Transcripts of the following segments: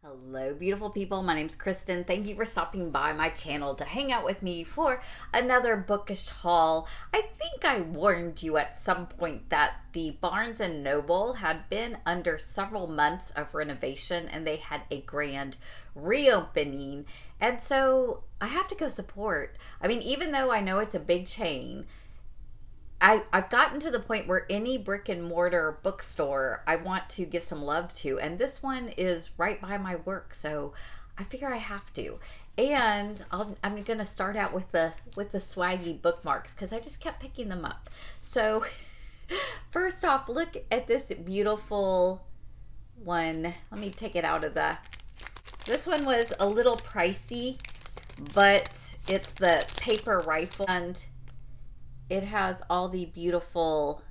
Hello, beautiful people. My name's Kristen. Thank you for stopping by my channel to hang out with me for another bookish haul. I think I warned you at some point that the Barnes & Noble had been under several months of renovation and they had a grand reopening. And so I have to go support. I mean, even though I know it's a big chain, I've gotten to the point where any brick and mortar bookstore I want to give some love to, and this one is right by my work, so I figure I have to. And I'm gonna start out with the swaggy bookmarks because I just kept picking them up. So first off, look at this beautiful one. Let me take it out of the. This one was a little pricey, but it's the paper rifle and it has all the beautiful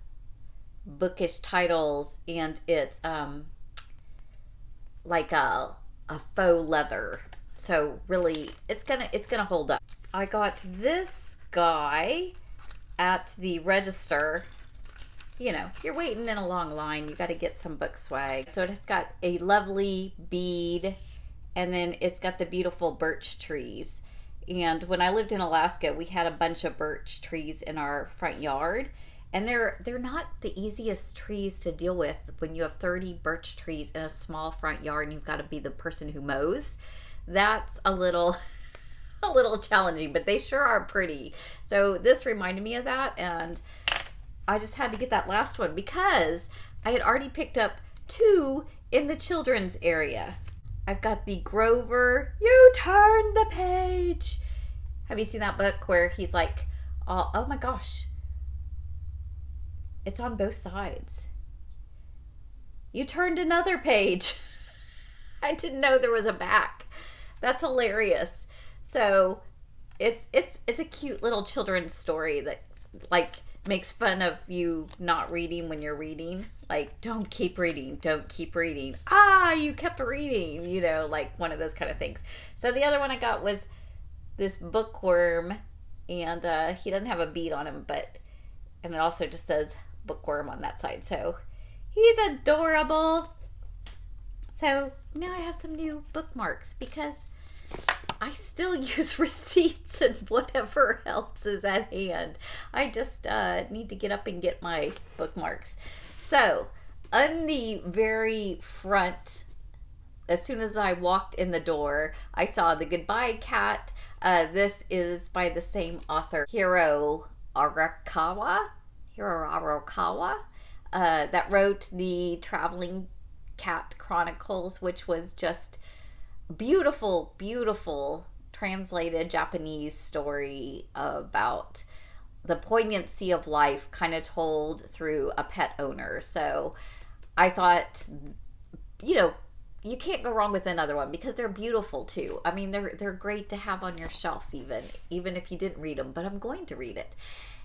bookish titles, and it's like a faux leather. So really, it's gonna hold up. I got this guy at the register. You know, you're waiting in a long line. You got to get some book swag. So it's got a lovely bead, and then it's got the beautiful birch trees. And when I lived in Alaska, we had a bunch of birch trees in our front yard. And they're not the easiest trees to deal with when you have 30 birch trees in a small front yard and you've got to be the person who mows. That's a little a little challenging, but they sure are pretty. So this reminded me of that, and I just had to get that last one because I had already picked up two in the children's area. I've got the Grover, You Turn the Page. Have you seen that book where he's like, oh my gosh, it's on both sides. You turned another page. I didn't know there was a back. That's hilarious. So it's a cute little children's story that like makes fun of you not reading when you're reading. Like, don't keep reading. You kept reading, you know, like one of those kind of things. So the other one I got was this bookworm, and he doesn't have a bead on him, and it also just says bookworm on that side. So he's adorable. So now I have some new bookmarks because I still use receipts and whatever else is at hand. I just need to get up and get my bookmarks. So on the very front, as soon as I walked in the door, I saw The Goodbye Cat. This is by the same author, Hiro Arakawa, that wrote the Traveling Cat Chronicles, which was just beautiful translated Japanese story about the poignancy of life, kind of told through a pet owner. So I thought, you know, you can't go wrong with another one because they're beautiful too. I mean, they're great to have on your shelf even if you didn't read them, but I'm going to read it.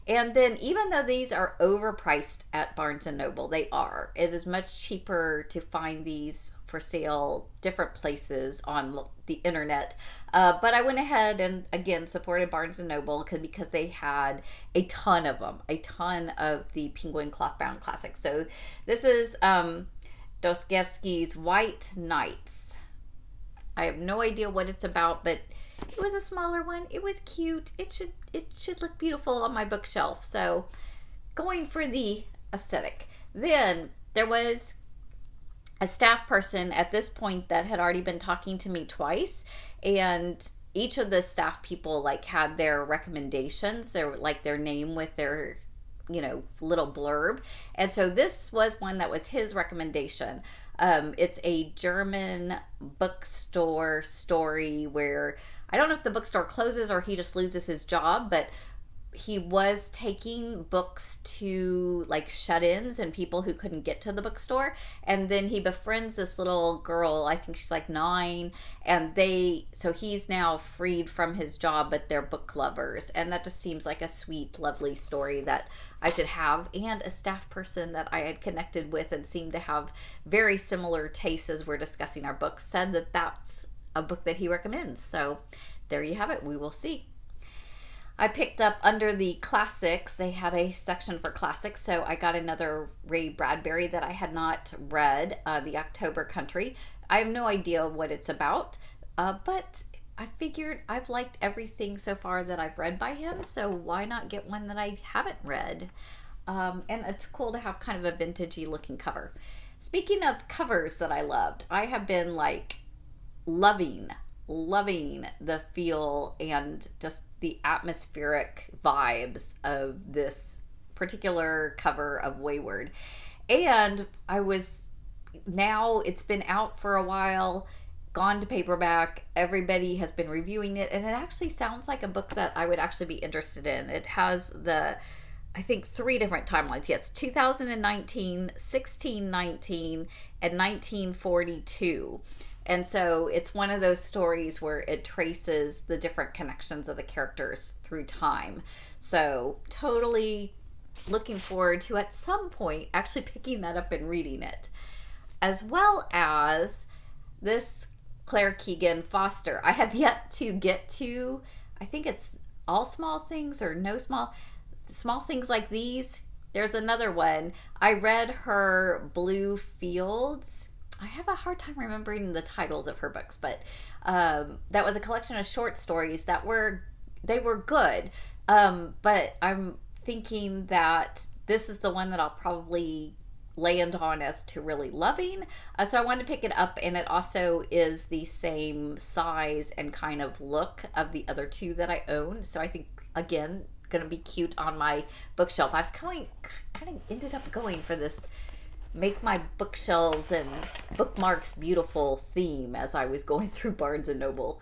And then even though these are overpriced at Barnes & Noble, it is much cheaper to find these for sale different places on the internet. But I went ahead and again supported Barnes & Noble because they had a ton of them, a ton of the Penguin cloth-bound classics. So this is Dostoevsky's White Nights. I have no idea what it's about, but it was a smaller one. It was cute. It should look beautiful on my bookshelf. So going for the aesthetic. Then there was a staff person at this point that had already been talking to me twice, and each of the staff people like had their recommendations. They were like their name with their, you know, little blurb. And so this was one that was his recommendation. It's a German bookstore story where I don't know if the bookstore closes or he just loses his job, but he was taking books to like shut-ins and people who couldn't get to the bookstore, and then he befriends this little girl, I think she's like 9, and so he's now freed from his job, but they're book lovers, and that just seems like a sweet, lovely story that I should have. And a staff person that I had connected with and seemed to have very similar tastes as we're discussing our books said that that's a book that he recommends. So there you have it. We will see. I picked up under the classics. They had a section for classics, so I got another Ray Bradbury that I had not read, The October Country. I have no idea what it's about, but I figured I've liked everything so far that I've read by him, so why not get one that I haven't read? And it's cool to have kind of a vintagey looking cover. Speaking of covers that I loved, I have been like loving, loving the feel and just the atmospheric vibes of this particular cover of Wayward. And now it's been out for a while, gone to paperback. Everybody has been reviewing it, and it actually sounds like a book that I would actually be interested in. It has I think 3 different timelines. Yes, 2019, 1619, and 1942. And so it's one of those stories where it traces the different connections of the characters through time. So totally looking forward to at some point actually picking that up and reading it. As well as this Claire Keegan Foster. I have yet to get to, I think it's All Small Things or No Small Things Like These. There's another one. I read her Blue Fields. I have a hard time remembering the titles of her books, but that was a collection of short stories that were good. But I'm thinking that this is the one that I'll probably land on as to really loving. So I wanted to pick it up, and it also is the same size and kind of look of the other 2 that I own. So I think, again, going to be cute on my bookshelf. I was kind of ended up going for this make my bookshelves and bookmarks beautiful theme as I was going through Barnes and Noble.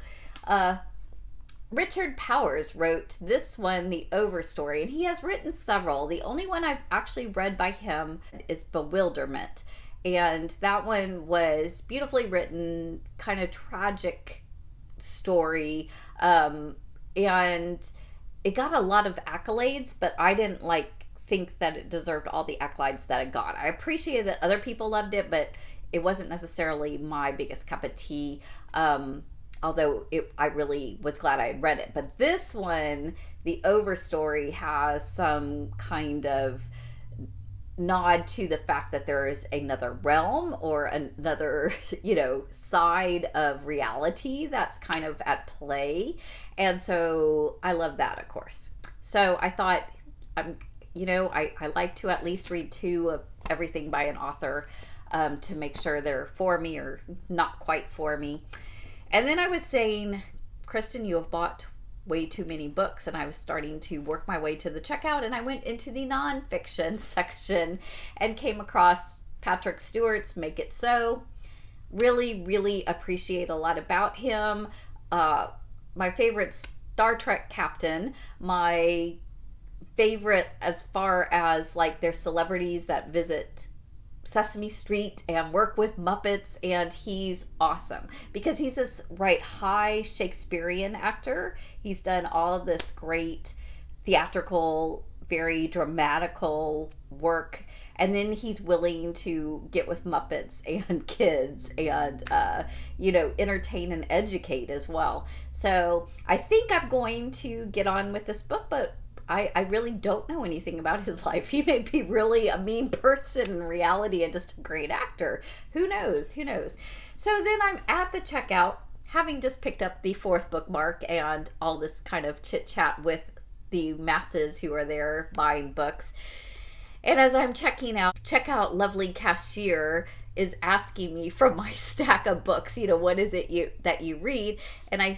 Richard Powers wrote this one, The Overstory, and he has written several. The only one I've actually read by him is Bewilderment, and that one was beautifully written, kind of tragic story, and it got a lot of accolades, but I didn't think that it deserved all the accolades that it got. I appreciated that other people loved it, but it wasn't necessarily my biggest cup of tea. Although I really was glad I had read it. But this one, The Overstory, has some kind of nod to the fact that there is another realm or another, side of reality that's kind of at play. And so I love that, of course. So I thought, I like to at least read 2 of everything by an author to make sure they're for me or not quite for me. And then I was saying, Kristen, you have bought way too many books, and I was starting to work my way to the checkout, and I went into the nonfiction section and came across Patrick Stewart's Make It So. Really, really appreciate a lot about him. My favorite Star Trek captain, my favorite as far as there's celebrities that visit Sesame Street and work with Muppets, and he's awesome because he's this high Shakespearean actor. He's done all of this great theatrical, very dramatical work, and then he's willing to get with Muppets and kids and entertain and educate as well. So I think I'm going to get on with this book, but I really don't know anything about his life. He may be really a mean person in reality and just a great actor. Who knows? So then I'm at the checkout, having just picked up the 4th bookmark and all this kind of chit chat with the masses who are there buying books. And as I'm checkout lovely cashier is asking me from my stack of books, what is it that you read? And I,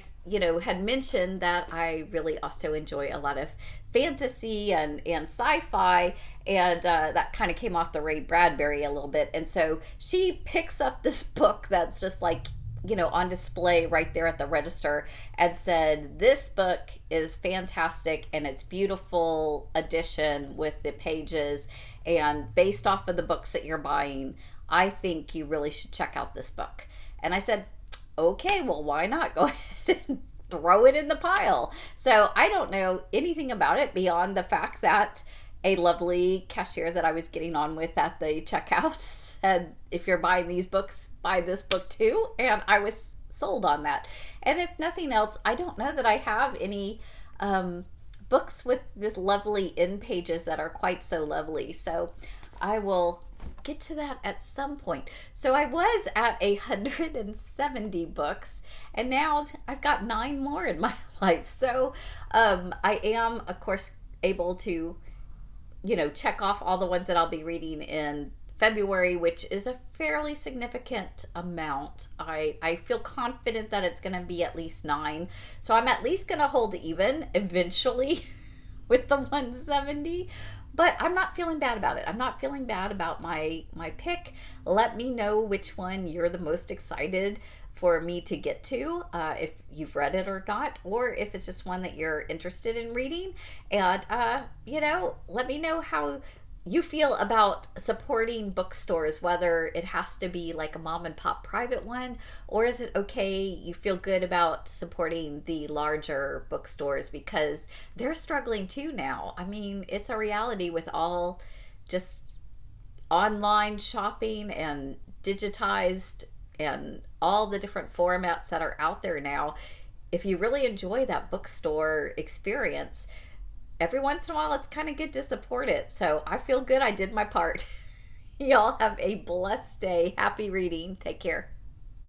had mentioned that I really also enjoy a lot of fantasy and sci-fi, and that kind of came off the Ray Bradbury a little bit. And so she picks up this book that's just on display right there at the register and said, this book is fantastic and it's beautiful edition with the pages, and based off of the books that you're buying, I think you really should check out this book. And I said, okay, well, why not? Go ahead and throw it in the pile. So I don't know anything about it beyond the fact that a lovely cashier that I was getting on with at the checkout said, if you're buying these books, buy this book too. And I was sold on that. And if nothing else, I don't know that I have any books with this lovely end pages that are quite so lovely. So I will get to that at some point. So I was at 170 books, and now I've got 9 more in my life. So I am, of course, able to, check off all the ones that I'll be reading in February, which is a fairly significant amount. I feel confident that it's going to be at least 9. So I'm at least going to hold even eventually with the 170. But I'm not feeling bad about it. I'm not feeling bad about my pick. Let me know which one you're the most excited for me to get to, if you've read it or not, or if it's just one that you're interested in reading. And, let me know how you feel about supporting bookstores, whether it has to be like a mom and pop private one, or is it okay, you feel good about supporting the larger bookstores because they're struggling too now. I mean, it's a reality with all just online shopping and digitized and all the different formats that are out there now. If you really enjoy that bookstore experience, every once in a while it's kind of good to support it. So I feel good I did my part. Y'all have a blessed day. Happy reading. Take care.